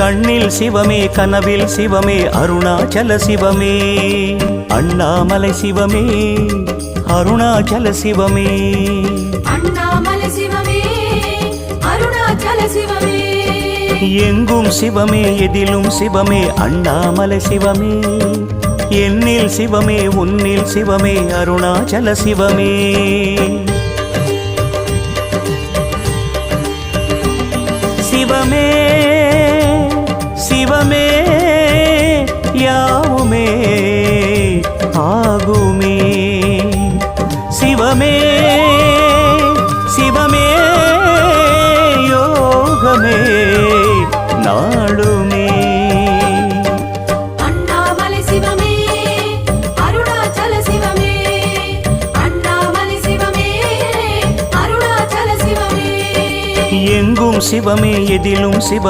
கண்ணில் சிவமே கனவில் சிவமே அருணாச்சல சிவமே அண்ணாமலை சிவமே அருணாச்சல சிவமே அண்ணாமலை சிவமே அருணாச்சல சிவமே எங்கும் சிவமே எதிலும் சிவமே அண்ணாமலை சிவமே என்னில் சிவமே உன்னில் சிவமே அருணாச்சல சிவமே சிவமே சிவமே யாவுமே ஆகுமே சிவமே சிவமே யோகமே நாளுமே அண்ணாமலை சிவமே அருணாச்சல சிவமே அண்ணாமலை சிவமே அருணாச்சல சிவமே எங்கும் சிவமே எதிலும் சிவ